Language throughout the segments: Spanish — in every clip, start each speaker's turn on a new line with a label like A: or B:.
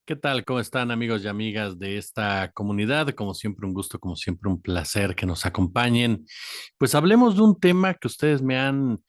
A: ¿Qué tal? ¿Cómo están amigos y amigas de esta comunidad? Como siempre, un gusto, como siempre, un placer que nos acompañen. Pues hablemos de un tema que ustedes me han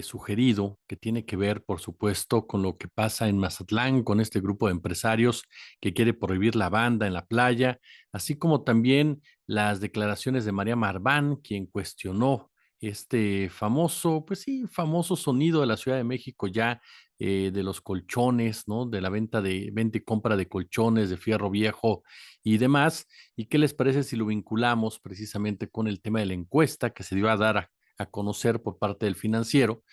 A: sugerido, que tiene que ver, por supuesto, con lo que pasa en Mazatlán, con este grupo de empresarios que quiere prohibir la banda en la playa, así como también las declaraciones de María Marván, quien cuestionó este famoso, pues sí, famoso sonido de la Ciudad de México ya de los colchones, ¿no? De la venta y compra de colchones, de fierro viejo y demás. ¿Y qué les parece si lo vinculamos precisamente con el tema de la encuesta que se dio a dar a conocer por parte del financiero,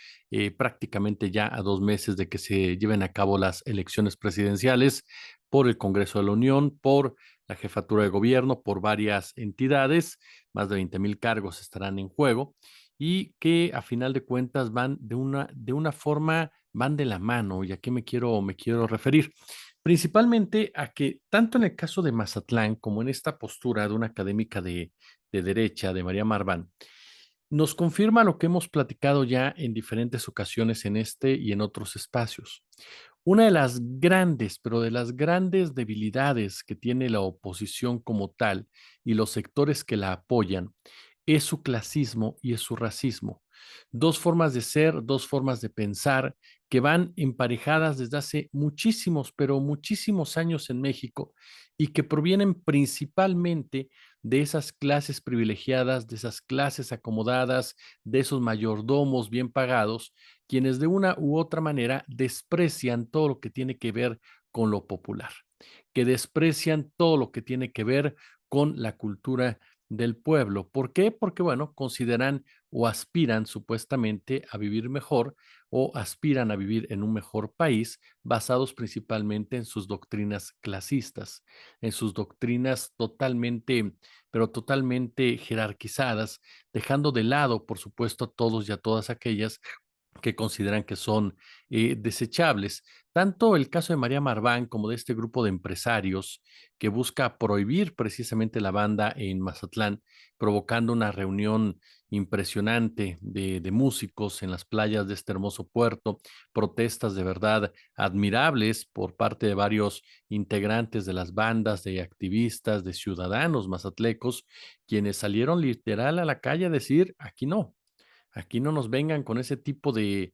A: prácticamente ya a 2 meses de que se lleven a cabo las elecciones presidenciales por el Congreso de la Unión, por la jefatura de gobierno, por varias entidades, más de 20,000 cargos estarán en juego y que a final de cuentas van de una forma, van de la mano. ¿Y a qué me quiero referir? Principalmente a que tanto en el caso de Mazatlán como en esta postura de una académica de derecha, de María Marván, nos confirma lo que hemos platicado ya en diferentes ocasiones en este y en otros espacios. Una de las grandes, pero de las grandes debilidades que tiene la oposición como tal y los sectores que la apoyan es su clasismo y es su racismo. Dos formas de ser, dos formas de pensar que van emparejadas desde hace muchísimos, pero muchísimos años en México y que provienen principalmente de esas clases privilegiadas, de esas clases acomodadas, de esos mayordomos bien pagados, quienes de una u otra manera desprecian todo lo que tiene que ver con lo popular, que desprecian todo lo que tiene que ver con la cultura del pueblo. ¿Por qué? Porque, bueno, consideran o aspiran supuestamente a vivir mejor o aspiran a vivir en un mejor país basados principalmente en sus doctrinas clasistas, en sus doctrinas totalmente, pero totalmente jerarquizadas, dejando de lado, por supuesto, a todos y a todas aquellas que consideran que son desechables. Tanto el caso de María Marván como de este grupo de empresarios que busca prohibir precisamente la banda en Mazatlán, provocando una reunión impresionante de músicos en las playas de este hermoso puerto, protestas de verdad admirables por parte de varios integrantes de las bandas, de activistas, de ciudadanos mazatlecos, quienes salieron literal a la calle a decir, aquí no nos vengan con ese tipo de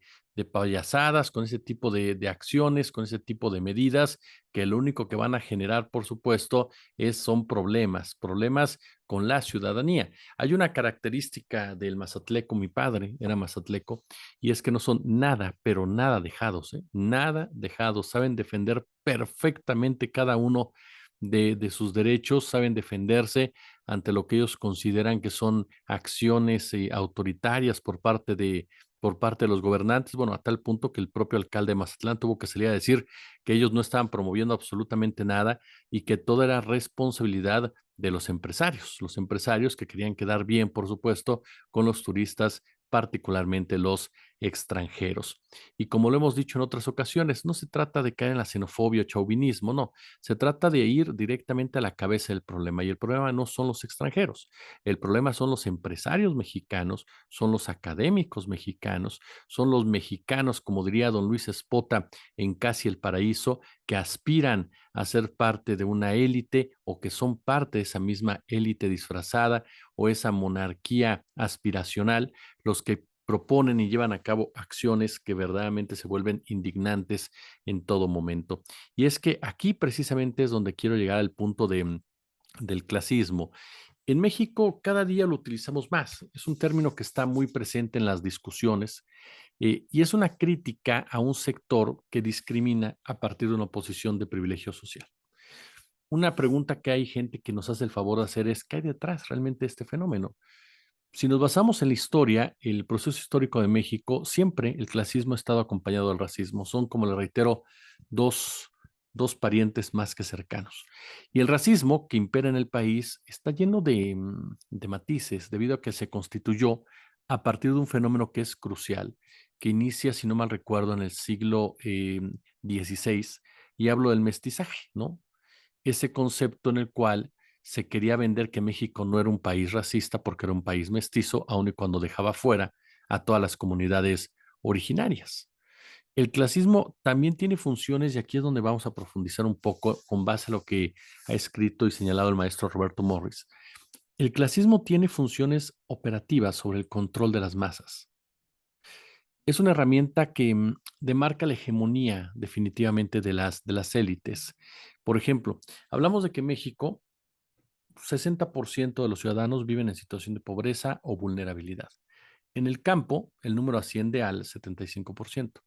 A: payasadas, con ese tipo de acciones, con ese tipo de medidas, que lo único que van a generar, por supuesto, son problemas, problemas con la ciudadanía. Hay una característica del mazatleco, mi padre era mazatleco, y es que no son nada, pero nada dejados, ¿eh? Nada dejados. Saben defender perfectamente cada uno de sus derechos, saben defenderse ante lo que ellos consideran que son acciones autoritarias por parte de los gobernantes, bueno, a tal punto que el propio alcalde de Mazatlán tuvo que salir a decir que ellos no estaban promoviendo absolutamente nada y que todo era responsabilidad de los empresarios que querían quedar bien, por supuesto, con los turistas, particularmente los extranjeros. Y como lo hemos dicho en otras ocasiones, no se trata de caer en la xenofobia o chauvinismo, no, se trata de ir directamente a la cabeza del problema y el problema no son los extranjeros, el problema son los empresarios mexicanos, son los académicos mexicanos, son los mexicanos, como diría don Luis Espota en Casi el Paraíso, que aspiran a ser parte de una élite o que son parte de esa misma élite disfrazada o esa monarquía aspiracional, los que proponen y llevan a cabo acciones que verdaderamente se vuelven indignantes en todo momento. Y es que aquí precisamente es donde quiero llegar al punto del clasismo. En México cada día lo utilizamos más. Es un término que está muy presente en las discusiones y es una crítica a un sector que discrimina a partir de una posición de privilegio social. Una pregunta que hay gente que nos hace el favor de hacer es, ¿qué hay detrás realmente de este fenómeno? Si nos basamos en la historia, el proceso histórico de México, siempre el clasismo ha estado acompañado del racismo. Son, como le reitero, dos, dos parientes más que cercanos. Y el racismo que impera en el país está lleno de matices, debido a que se constituyó a partir de un fenómeno que es crucial, que inicia, si no mal recuerdo, en el siglo XVI, y hablo del mestizaje, ¿no? Ese concepto en el cual se quería vender que México no era un país racista porque era un país mestizo, aun y cuando dejaba fuera a todas las comunidades originarias. El clasismo también tiene funciones y aquí es donde vamos a profundizar un poco con base a lo que ha escrito y señalado el maestro Roberto Morris. El clasismo tiene funciones operativas sobre el control de las masas. Es una herramienta que demarca la hegemonía definitivamente de las élites. Por ejemplo, hablamos de que México, 60% de los ciudadanos viven en situación de pobreza o vulnerabilidad. En el campo, el número asciende al 75%.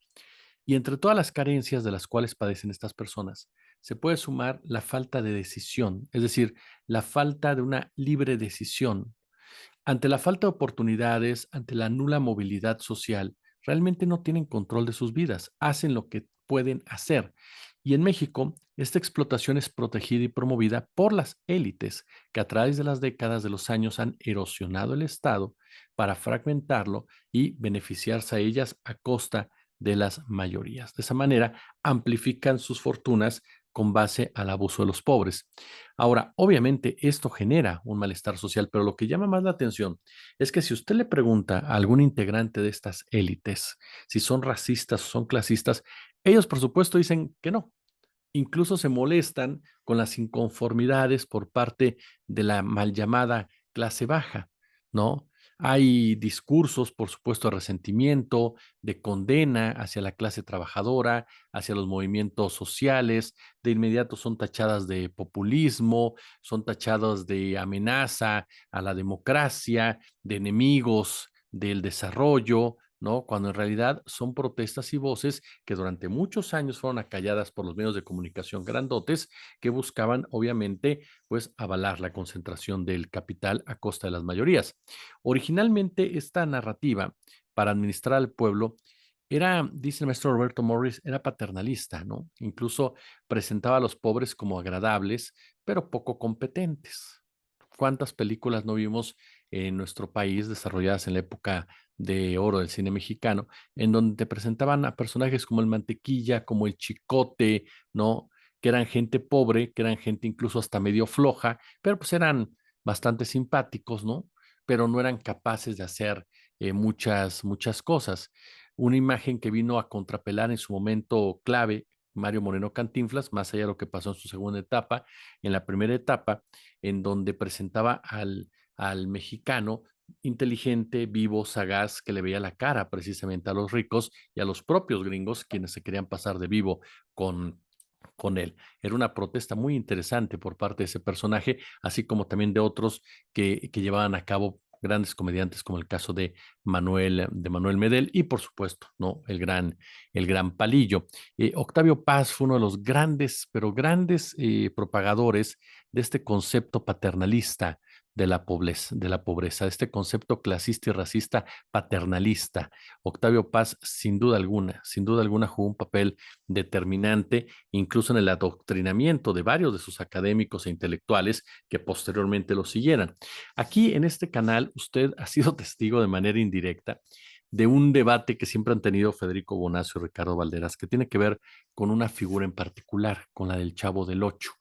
A: Y entre todas las carencias de las cuales padecen estas personas, se puede sumar la falta de decisión, es decir, la falta de una libre decisión. Ante la falta de oportunidades, ante la nula movilidad social, realmente no tienen control de sus vidas, hacen lo que pueden hacer. Y en México, esta explotación es protegida y promovida por las élites que a través de las décadas de los años han erosionado el Estado para fragmentarlo y beneficiarse a ellas a costa de las mayorías. De esa manera, amplifican sus fortunas con base al abuso de los pobres. Ahora, obviamente esto genera un malestar social, pero lo que llama más la atención es que si usted le pregunta a algún integrante de estas élites si son racistas o son clasistas, ellos por supuesto dicen que no. Incluso se molestan con las inconformidades por parte de la mal llamada clase baja, ¿no? Hay discursos, por supuesto, de resentimiento, de condena hacia la clase trabajadora, hacia los movimientos sociales, de inmediato son tachadas de populismo, son tachadas de amenaza a la democracia, de enemigos del desarrollo, ¿no? Cuando en realidad son protestas y voces que durante muchos años fueron acalladas por los medios de comunicación grandotes que buscaban, obviamente, pues avalar la concentración del capital a costa de las mayorías. Originalmente, esta narrativa para administrar al pueblo era, dice el maestro Roberto Morris, era paternalista, ¿no? Incluso presentaba a los pobres como agradables, pero poco competentes. ¿Cuántas películas no vimos en nuestro país desarrolladas en la época de oro del cine mexicano, en donde te presentaban a personajes como el Mantequilla, como el Chicote, ¿no? Que eran gente pobre, que eran gente incluso hasta medio floja, pero pues eran bastante simpáticos, ¿no? Pero no eran capaces de hacer muchas cosas. Una imagen que vino a contrapelar en su momento clave Mario Moreno Cantinflas, más allá de lo que pasó en su segunda etapa, en la primera etapa, en donde presentaba al mexicano inteligente, vivo, sagaz, que le veía la cara precisamente a los ricos y a los propios gringos, quienes se querían pasar de vivo con, con él. Era una protesta muy interesante por parte de ese personaje, así como también de otros que llevaban a cabo grandes comediantes como el caso de Manuel Medel y por supuesto, ¿no? El gran Palillo. Octavio Paz fue uno de los grandes, pero grandes propagadores de este concepto paternalista de la pobreza, este concepto clasista y racista paternalista. Octavio Paz, sin duda alguna, jugó un papel determinante, incluso en el adoctrinamiento de varios de sus académicos e intelectuales que posteriormente lo siguieran. Aquí en este canal, usted ha sido testigo de manera indirecta de un debate que siempre han tenido Federico Bonacio y Ricardo Valderas, que tiene que ver con una figura en particular, con la del Chavo del Ocho.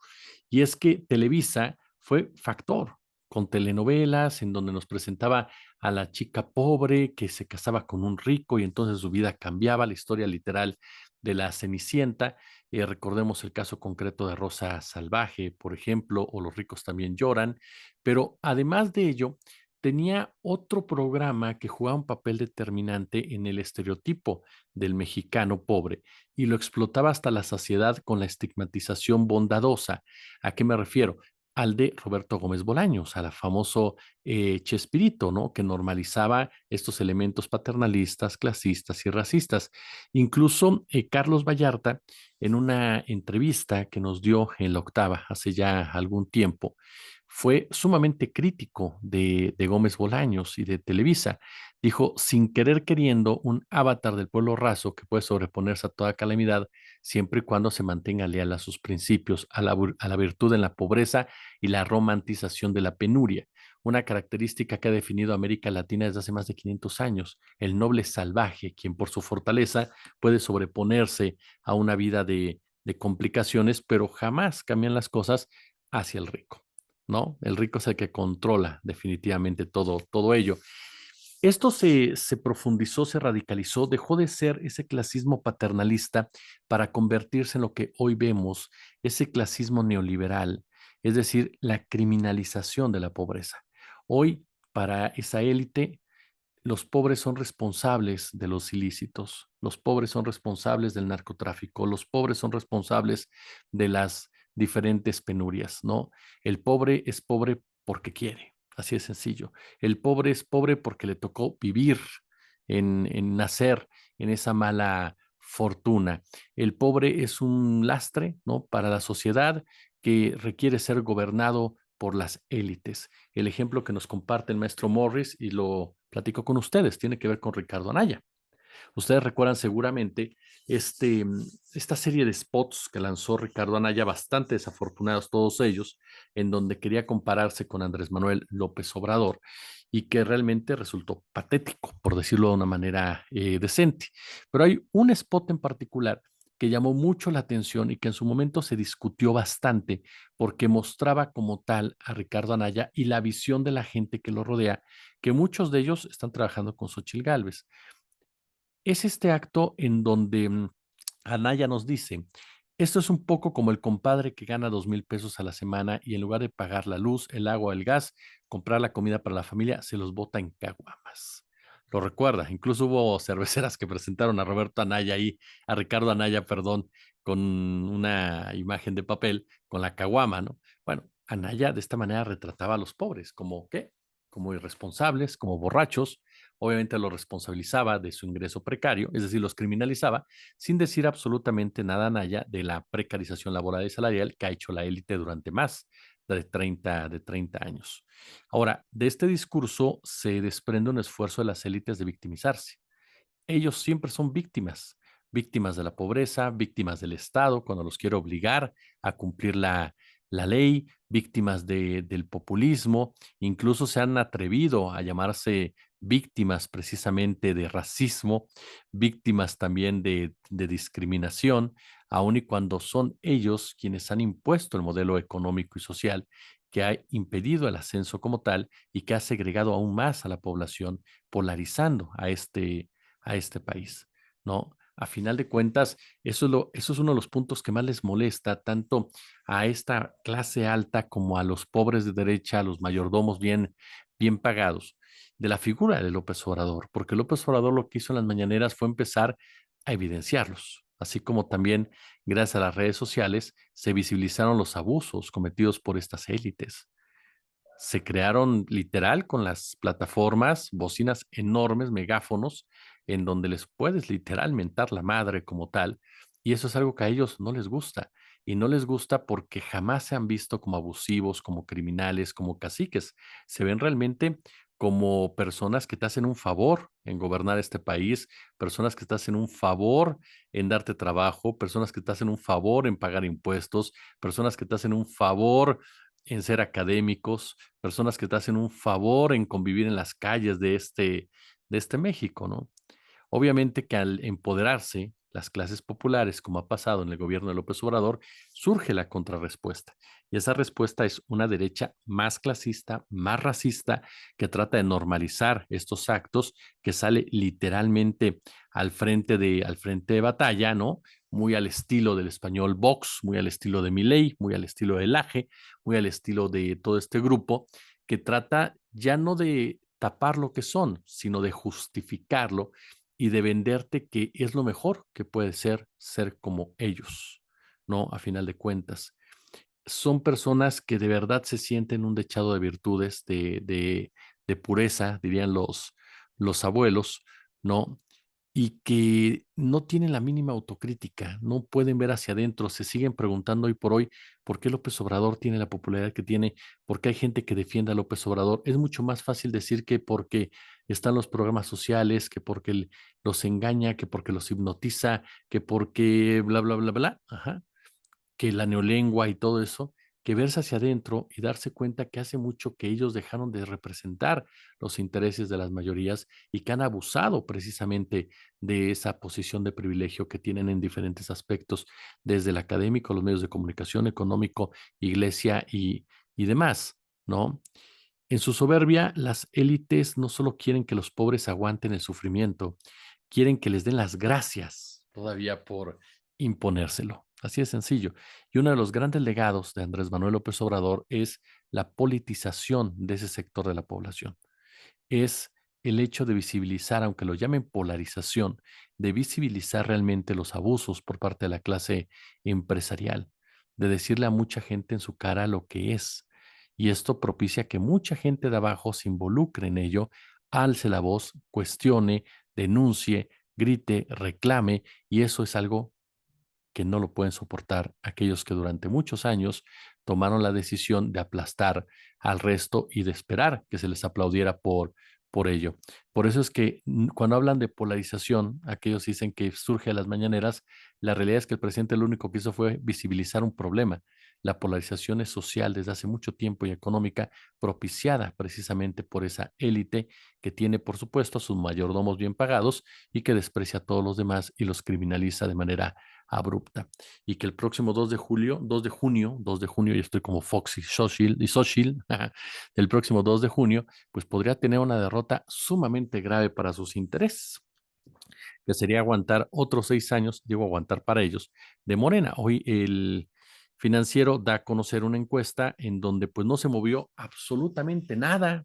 A: Y es que Televisa fue factor con telenovelas en donde nos presentaba a la chica pobre que se casaba con un rico y entonces su vida cambiaba, la historia literal de la Cenicienta. Recordemos el caso concreto de Rosa Salvaje, por ejemplo, o Los ricos también lloran, pero además de ello, tenía otro programa que jugaba un papel determinante en el estereotipo del mexicano pobre y lo explotaba hasta la saciedad con la estigmatización bondadosa. ¿A qué me refiero? Al de Roberto Gómez Bolaños, al famoso Chespirito, ¿no? Que normalizaba estos elementos paternalistas, clasistas y racistas. Incluso Carlos Vallarta, en una entrevista que nos dio en la Octava hace ya algún tiempo, fue sumamente crítico de Gómez Bolaños y de Televisa. Dijo, sin querer queriendo, un avatar del pueblo raso que puede sobreponerse a toda calamidad siempre y cuando se mantenga leal a sus principios, a la virtud en la pobreza y la romantización de la penuria, una característica que ha definido a América Latina desde hace más de 500 años, el noble salvaje, quien por su fortaleza puede sobreponerse a una vida de complicaciones, pero jamás cambian las cosas hacia el rico, ¿no? El rico es el que controla definitivamente todo ello. Esto se profundizó, se radicalizó, dejó de ser ese clasismo paternalista para convertirse en lo que hoy vemos, ese clasismo neoliberal, es decir, la criminalización de la pobreza. Hoy, para esa élite, los pobres son responsables de los ilícitos, los pobres son responsables del narcotráfico, los pobres son responsables de las diferentes penurias, ¿no? El pobre es pobre porque quiere, así es sencillo. El pobre es pobre porque le tocó vivir en nacer en esa mala fortuna. El pobre es un lastre, ¿no? Para la sociedad que requiere ser gobernado por las élites. El ejemplo que nos comparte el maestro Morris, y lo platico con ustedes, tiene que ver con Ricardo Anaya. Ustedes recuerdan seguramente este, esta serie de spots que lanzó Ricardo Anaya, bastante desafortunados todos ellos, en donde quería compararse con Andrés Manuel López Obrador y que realmente resultó patético, por decirlo de una manera decente. Pero hay un spot en particular que llamó mucho la atención y que en su momento se discutió bastante porque mostraba como tal a Ricardo Anaya y la visión de la gente que lo rodea, que muchos de ellos están trabajando con Xochitl Gálvez. Es este acto en donde Anaya nos dice, esto es un poco como el compadre que gana 2,000 pesos a la semana y en lugar de pagar la luz, el agua, el gas, comprar la comida para la familia, se los bota en caguamas. Lo recuerda, incluso hubo cerveceras que presentaron a Roberto Anaya ahí, a Ricardo Anaya, perdón, con una imagen de papel, con la caguama, ¿no? Bueno, Anaya de esta manera retrataba a los pobres como, ¿qué? Como irresponsables, como borrachos, obviamente los responsabilizaba de su ingreso precario, es decir, los criminalizaba, sin decir absolutamente nada a Naya de la precarización laboral y salarial que ha hecho la élite durante más de 30 años. Ahora, de este discurso se desprende un esfuerzo de las élites de victimizarse. Ellos siempre son víctimas, víctimas de la pobreza, víctimas del Estado cuando los quiere obligar a cumplir la ley, víctimas del populismo, incluso se han atrevido a llamarse víctimas precisamente de racismo, víctimas también de discriminación, aun y cuando son ellos quienes han impuesto el modelo económico y social que ha impedido el ascenso como tal y que ha segregado aún más a la población, polarizando a este país, ¿no? A final de cuentas, eso es uno de los puntos que más les molesta tanto a esta clase alta como a los pobres de derecha, a los mayordomos bien pagados, de la figura de López Obrador, porque López Obrador lo que hizo en las mañaneras fue empezar a evidenciarlos, así como también gracias a las redes sociales se visibilizaron los abusos cometidos por estas élites. Se crearon literal con las plataformas, bocinas enormes, megáfonos, en donde les puedes literal mentar la madre como tal, y eso es algo que a ellos no les gusta, y no les gusta porque jamás se han visto como abusivos, como criminales, como caciques. Se ven realmente como personas que te hacen un favor en gobernar este país, personas que te hacen un favor en darte trabajo, personas que te hacen un favor en pagar impuestos, personas que te hacen un favor en ser académicos, personas que te hacen un favor en convivir en las calles de este México, ¿no? Obviamente que al empoderarse las clases populares, como ha pasado en el gobierno de López Obrador, surge la contrarrespuesta. Y esa respuesta es una derecha más clasista, más racista, que trata de normalizar estos actos, que sale literalmente al frente de batalla, ¿no? Muy al estilo del español Vox, muy al estilo de Milei, muy al estilo de Laje, muy al estilo de todo este grupo, que trata ya no de tapar lo que son, sino de justificarlo y de venderte que es lo mejor que puede ser como ellos, ¿no? A final de cuentas. Son personas que de verdad se sienten un dechado de virtudes, de pureza, dirían los abuelos, ¿no? Y que no tienen la mínima autocrítica, no pueden ver hacia adentro, se siguen preguntando hoy por hoy por qué López Obrador tiene la popularidad que tiene, por qué hay gente que defiende a López Obrador. Es mucho más fácil decir que porque están los programas sociales, que porque los engaña, que porque los hipnotiza, que porque bla, bla, bla, bla, ajá, que la neolengua y todo eso, que verse hacia adentro y darse cuenta que hace mucho que ellos dejaron de representar los intereses de las mayorías y que han abusado precisamente de esa posición de privilegio que tienen en diferentes aspectos, desde el académico, los medios de comunicación, económico, iglesia y demás, ¿no? En su soberbia, las élites no solo quieren que los pobres aguanten el sufrimiento, quieren que les den las gracias todavía por imponérselo. Así de sencillo. Y uno de los grandes legados de Andrés Manuel López Obrador es la politización de ese sector de la población. Es el hecho de visibilizar, aunque lo llamen polarización, de visibilizar realmente los abusos por parte de la clase empresarial, de decirle a mucha gente en su cara lo que es. Y esto propicia que mucha gente de abajo se involucre en ello, alce la voz, cuestione, denuncie, grite, reclame, y eso es algo que no lo pueden soportar aquellos que durante muchos años tomaron la decisión de aplastar al resto y de esperar que se les aplaudiera por ello. Por eso es que cuando hablan de polarización, aquellos dicen que surge a las mañaneras, la realidad es que el presidente lo único que hizo fue visibilizar un problema. La polarización es social desde hace mucho tiempo y económica, propiciada precisamente por esa élite que tiene, por supuesto, a sus mayordomos bien pagados y que desprecia a todos los demás y los criminaliza de manera abrupta. Y que el próximo 2 de julio, 2 de junio, y estoy como Fox y Xochitl, el próximo 2 de junio, pues podría tener una derrota sumamente grave para sus intereses, que sería aguantar otros 6 años, digo aguantar para ellos, de Morena. Hoy el Financiero da a conocer una encuesta en donde pues no se movió absolutamente nada,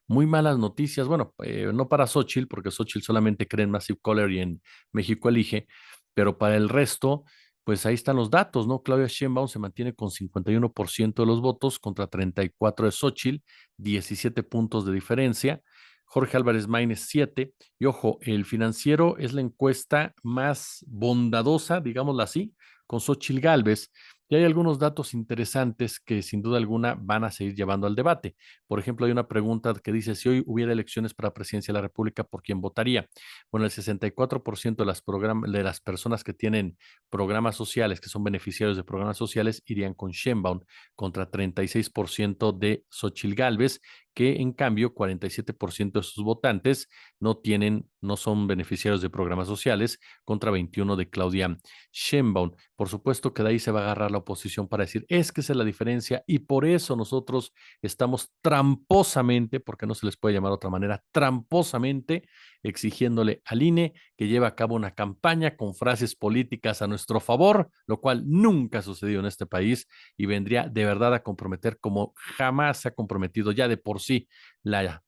A: muy malas noticias. Bueno, no para Xochitl, porque Xochitl solamente cree en Massive Caller y en México Elige, pero para el resto, pues ahí están los datos, ¿no? Claudia Sheinbaum se mantiene con 51% de los votos contra 34 de Xochitl, 17 puntos de diferencia. Jorge Álvarez Maínez 7. Y ojo, el Financiero es la encuesta más bondadosa, digámoslo así, con Xochitl Gálvez. Y hay algunos datos interesantes que sin duda alguna van a seguir llevando al debate. Por ejemplo, hay una pregunta que dice, si hoy hubiera elecciones para presidencia de la República, ¿por quién votaría? Bueno, el 64% de las personas que tienen programas sociales, que son beneficiarios de programas sociales, irían con Sheinbaum contra 36% de Xochitl Gálvez, que en cambio 47% de sus votantes no son beneficiarios de programas sociales, contra 21 de Claudia Sheinbaum. Por supuesto que de ahí se va a agarrar la oposición para decir, es que esa es la diferencia y por eso nosotros estamos tramposamente, porque no se les puede llamar de otra manera, tramposamente exigiéndole al INE que lleve a cabo una campaña con frases políticas a nuestro favor, lo cual nunca ha sucedido en este país y vendría de verdad a comprometer como jamás se ha comprometido ya de por sí la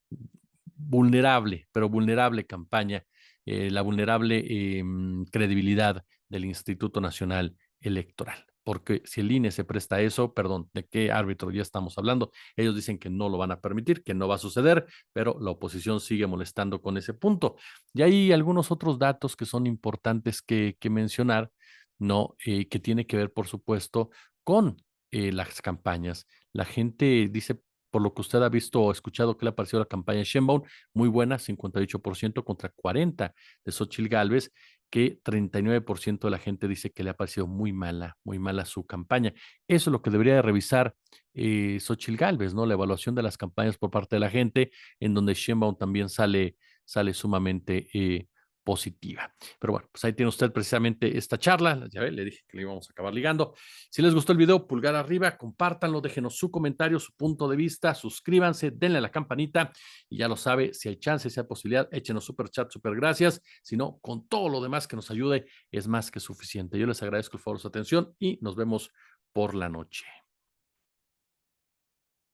A: vulnerable, pero vulnerable campaña, la vulnerable credibilidad del Instituto Nacional Electoral. Porque si el INE se presta a eso, perdón, ¿de qué árbitro ya estamos hablando? Ellos dicen que no lo van a permitir, que no va a suceder, pero la oposición sigue molestando con ese punto. Y hay algunos otros datos que son importantes que mencionar, ¿no? Que tiene que ver, por supuesto, con las campañas. La gente dice, por lo que usted ha visto o escuchado, que le ha parecido la campaña de Sheinbaum, muy buena, 58% contra 40 de Xochitl Gálvez, que 39% de la gente dice que le ha parecido muy mala su campaña. Eso es lo que debería de revisar Xochitl Gálvez, ¿no? La evaluación de las campañas por parte de la gente, en donde Sheinbaum también sale sumamente positiva. Pero bueno, pues ahí tiene usted precisamente esta charla. Ya ve, le dije que le íbamos a acabar ligando. Si les gustó el video, pulgar arriba, compártanlo, déjenos su comentario, su punto de vista, suscríbanse, denle a la campanita y ya lo sabe, si hay chance, si hay posibilidad, échenos super chat, super gracias. Si no, con todo lo demás que nos ayude, es más que suficiente. Yo les agradezco el favor de su atención y nos vemos por la noche.